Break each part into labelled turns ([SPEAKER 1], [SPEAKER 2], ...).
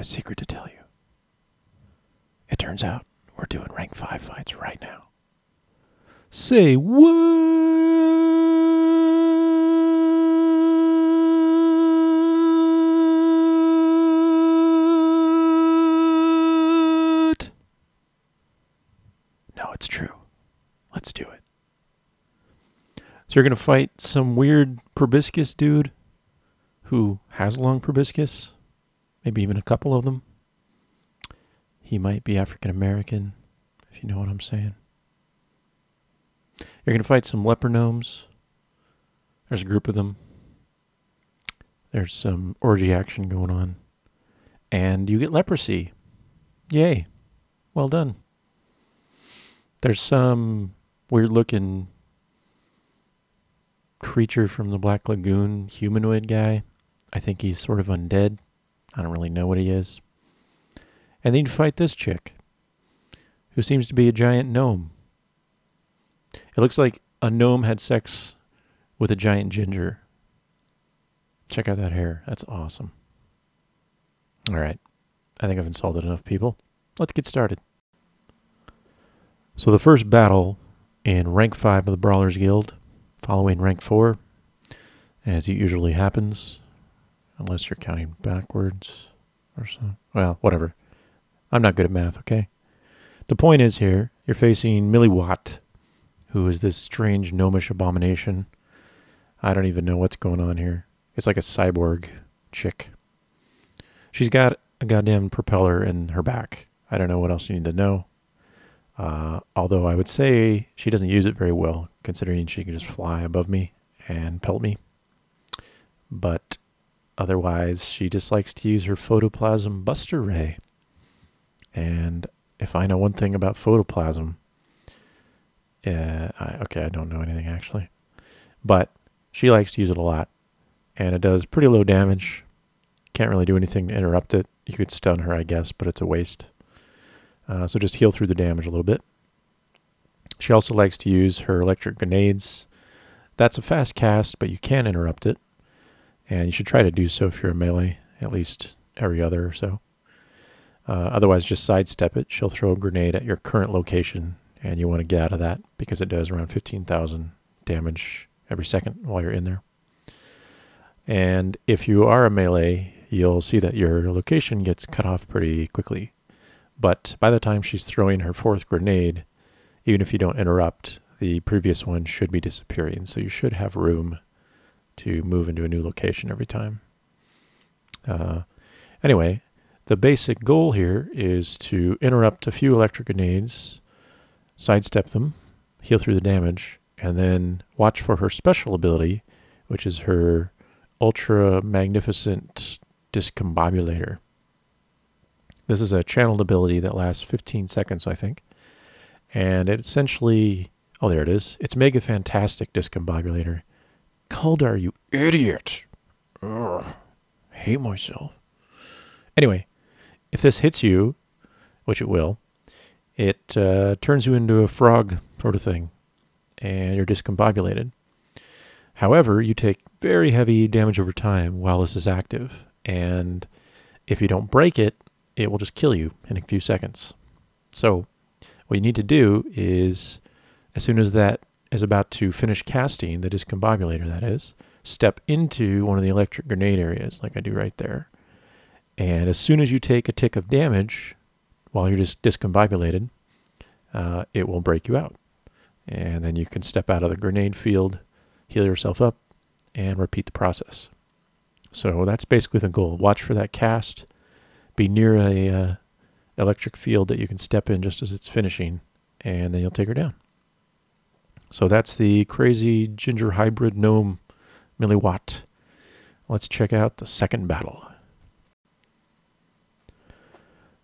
[SPEAKER 1] a secret to tell you. It turns out we're doing rank 5 fights right now. Say what? No, it's true. Let's do it. So you're going to fight some weird proboscis dude who has a long proboscis. Maybe even a couple of them. He might be African American, if you know what I'm saying. You're going to fight some leper gnomes. There's a group of them. There's some orgy action going on. And you get leprosy. Yay. Well done. There's some weird-looking creature from the Black Lagoon, humanoid guy. I think he's sort of undead. I don't really know what he is. And then you fight this chick, who seems to be a giant gnome. It looks like a gnome had sex with a giant ginger. Check out that hair. That's awesome. All right. I think I've insulted enough people. Let's get started. So the first battle in rank 5 of the Brawlers Guild, following rank 4, as it usually happens, unless you're counting backwards or so. Well, whatever. I'm not good at math, okay? The point is here, you're facing Millie Watt, who is this strange gnomish abomination. I don't even know what's going on here. It's like a cyborg chick. She's got a goddamn propeller in her back. I don't know what else you need to know. Although I would say she doesn't use it very well, considering she can just fly above me and pelt me. But otherwise, she just likes to use her photoplasm buster ray. And if I know one thing about photoplasm, okay, I don't know anything actually. But she likes to use it a lot. And it does pretty low damage. Can't really do anything to interrupt it. You could stun her, I guess, but it's a waste. So just heal through the damage a little bit. She also likes to use her electric grenades. That's a fast cast, but you can interrupt it. And you should try to do so if you're a melee, at least every other or so. Otherwise, just sidestep it. She'll throw a grenade at your current location, and you want to get out of that because it does around 15,000 damage every second while you're in there. And if you are a melee, you'll see that your location gets cut off pretty quickly. But by the time she's throwing her fourth grenade, even if you don't interrupt, the previous one should be disappearing. So you should have room to move into a new location every time. Anyway, the basic goal here is to interrupt a few electric grenades, sidestep them, heal through the damage, and then watch for her special ability, which is her ultra magnificent discombobulator. This is a channeled ability that lasts 15 seconds, I think. And it essentially, oh, there it is. It's Mega Fantastic Discombobulator. Kaldar, you idiot. Ugh, hate myself. Anyway, if this hits you, which it will, it turns you into a frog sort of thing, and you're discombobulated. However, you take very heavy damage over time while this is active, and if you don't break it, it will just kill you in a few seconds. So what you need to do is, as soon as that is about to finish casting, the discombobulator that is, step into one of the electric grenade areas like I do right there. And as soon as you take a tick of damage while you're just discombobulated, it will break you out. And then you can step out of the grenade field, heal yourself up, and repeat the process. So that's basically the goal. Watch for that cast. Be near a electric field that you can step in just as it's finishing, and then you'll take her down. So that's the crazy ginger hybrid gnome Millie Watt. Let's check out the second battle.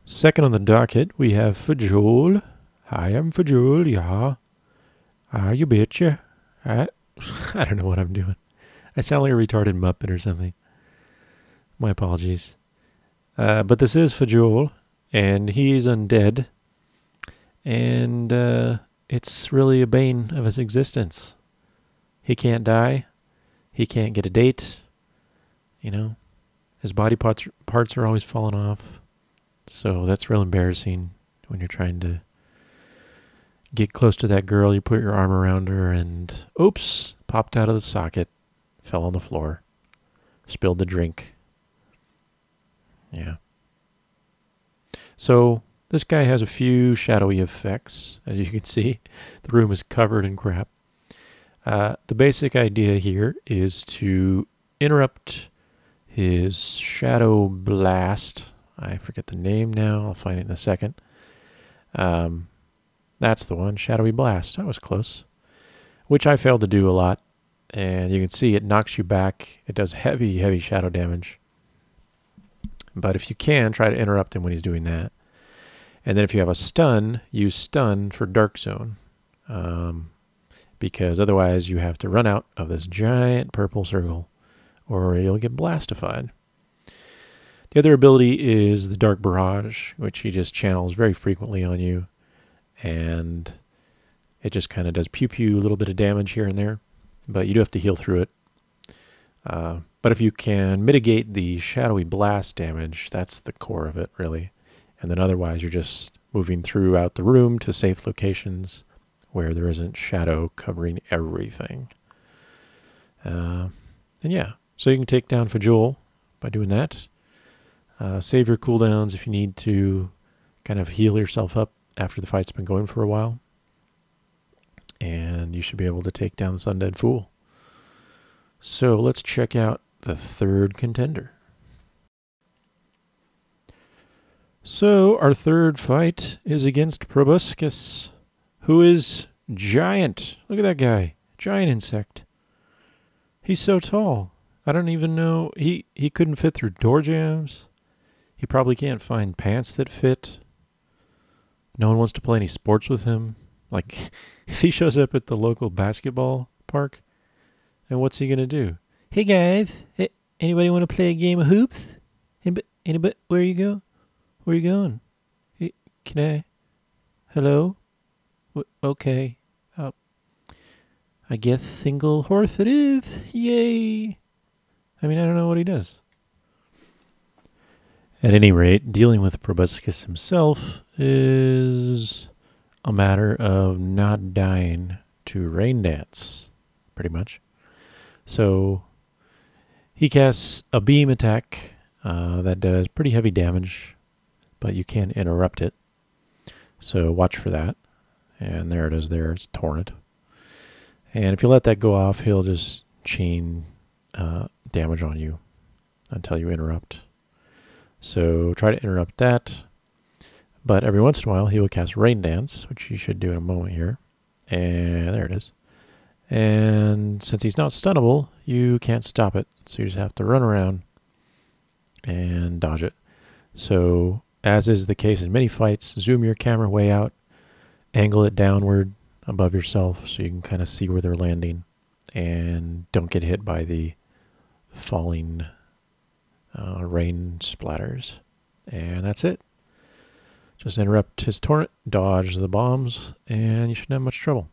[SPEAKER 1] Second on the docket, we have Fjoll. Hi, I'm Fjoll, yeah. You betcha. I don't know what I'm doing. I sound like a retarded Muppet or something. My apologies. But this is Fjoll, and he's undead. And it's really a bane of his existence. He can't die. He can't get a date. You know, his body parts are always falling off. So that's real embarrassing when you're trying to get close to that girl. You put your arm around her and, oops, popped out of the socket, fell on the floor, spilled the drink. Yeah. So this guy has a few shadowy effects. As you can see, the room is covered in crap. The basic idea here is to interrupt his shadow blast. I forget the name now. I'll find it in a second. That's the one, shadowy blast. That was close. Which I failed to do a lot. And you can see it knocks you back. It does heavy, heavy shadow damage. But if you can, try to interrupt him when he's doing that. And then if you have a stun, use stun for Dark Zone. Because otherwise you have to run out of this giant purple circle or you'll get blastified. The other ability is the Dark Barrage, which he just channels very frequently on you. And it just kind of does pew-pew, a little bit of damage here and there. But you do have to heal through it. But if you can mitigate the shadowy blast damage, that's the core of it, really. And then otherwise, you're just moving throughout the room to safe locations where there isn't shadow covering everything. And yeah, so you can take down Fjoll by doing that. Save your cooldowns if you need to kind of heal yourself up after the fight's been going for a while. And you should be able to take down this Undead Fool. So let's check out the third contender. So our third fight is against Probuskus, who is giant. Look at that guy. Giant insect. He's so tall. I don't even know. He couldn't fit through door jambs. He probably can't find pants that fit. No one wants to play any sports with him. Like, if he shows up at the local basketball park, and what's he going to do? Hey, guys. Hey, anybody want to play a game of hoops? Anybody? Where you go? Where you going? Hey, can I? Hello? Okay. I guess single horse it is. Yay. I mean, I don't know what he does. At any rate, dealing with Probuskus himself is a matter of not dying to Rain Dance, pretty much. So he casts a beam attack that does pretty heavy damage, but you can interrupt it. So watch for that. And there it is there. It's Torrent. And if you let that go off, he'll just chain damage on you until you interrupt. So try to interrupt that. But every once in a while, he will cast Rain Dance, which he should do in a moment here. And there it is. And since he's not stunnable, you can't stop it. So you just have to run around and dodge it. So, as is the case in many fights, zoom your camera way out, angle it downward above yourself so you can kind of see where they're landing. And don't get hit by the falling rain splatters. And that's it. Just interrupt his torrent, dodge the bombs, and you shouldn't have much trouble.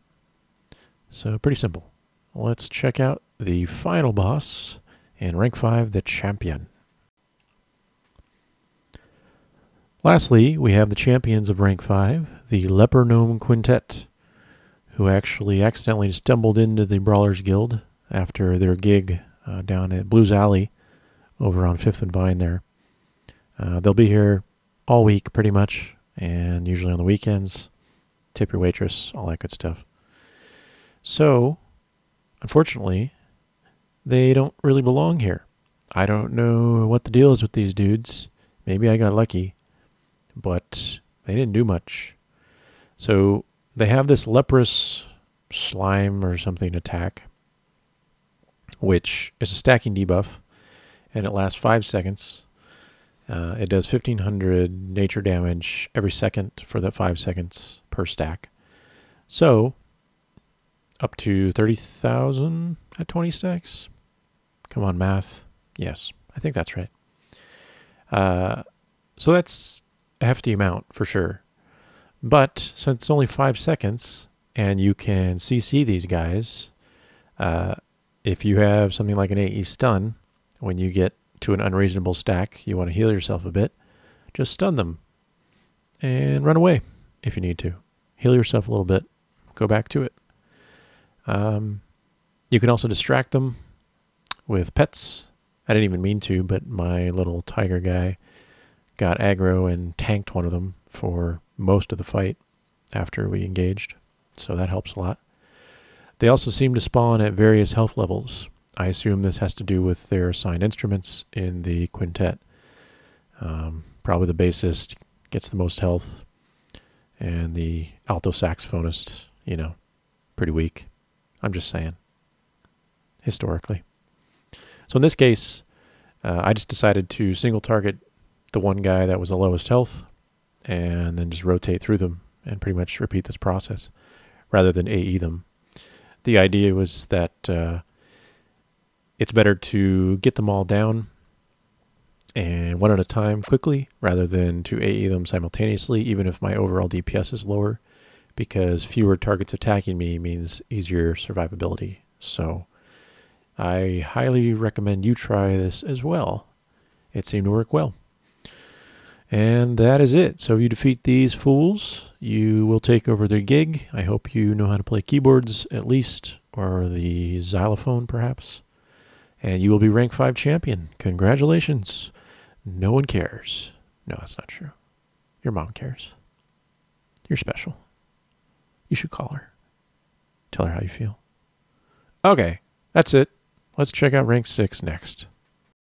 [SPEAKER 1] So pretty simple. Let's check out the final boss in rank 5, the champion. Lastly, we have the champions of rank 5, the Leper Gnome Quintet, who actually accidentally stumbled into the Brawlers Guild after their gig down at Blues Alley over on 5th and Vine there. They'll be here all week pretty much, and usually on the weekends. Tip your waitress, all that good stuff. So, unfortunately, they don't really belong here. I don't know what the deal is with these dudes. Maybe I got lucky, but they didn't do much. So, they have this leprous slime or something attack, which is a stacking debuff, and it lasts 5 seconds. It does 1,500 nature damage every second for the 5 seconds per stack. So, up to 30,000 at 20 stacks. Come on, math. Yes, I think that's right. So that's a hefty amount for sure. But since it's only 5 seconds and you can CC these guys, if you have something like an AE stun, when you get to an unreasonable stack, you want to heal yourself a bit, just stun them and run away if you need to. Heal yourself a little bit. Go back to it. You can also distract them with pets. I didn't even mean to, but my little tiger guy got aggro and tanked one of them for most of the fight after we engaged, so that helps a lot. They also seem to spawn at various health levels. I assume this has to do with their assigned instruments in the quintet. Probably the bassist gets the most health, and the alto saxophonist, you know, pretty weak. I'm just saying. Historically. So in this case, I just decided to single target the one guy that was the lowest health, and then just rotate through them and pretty much repeat this process rather than AE them. The idea was that it's better to get them all down and one at a time quickly rather than to AE them simultaneously, even if my overall DPS is lower, because fewer targets attacking me means easier survivability. So I highly recommend you try this as well. It seemed to work well. And that is it. So if you defeat these fools, you will take over their gig. I hope you know how to play keyboards at least, or the xylophone perhaps. And you will be rank 5 champion. Congratulations. No one cares. No, that's not true. Your mom cares. You're special. You should call her. Tell her how you feel. Okay, that's it. Let's check out rank 6 next.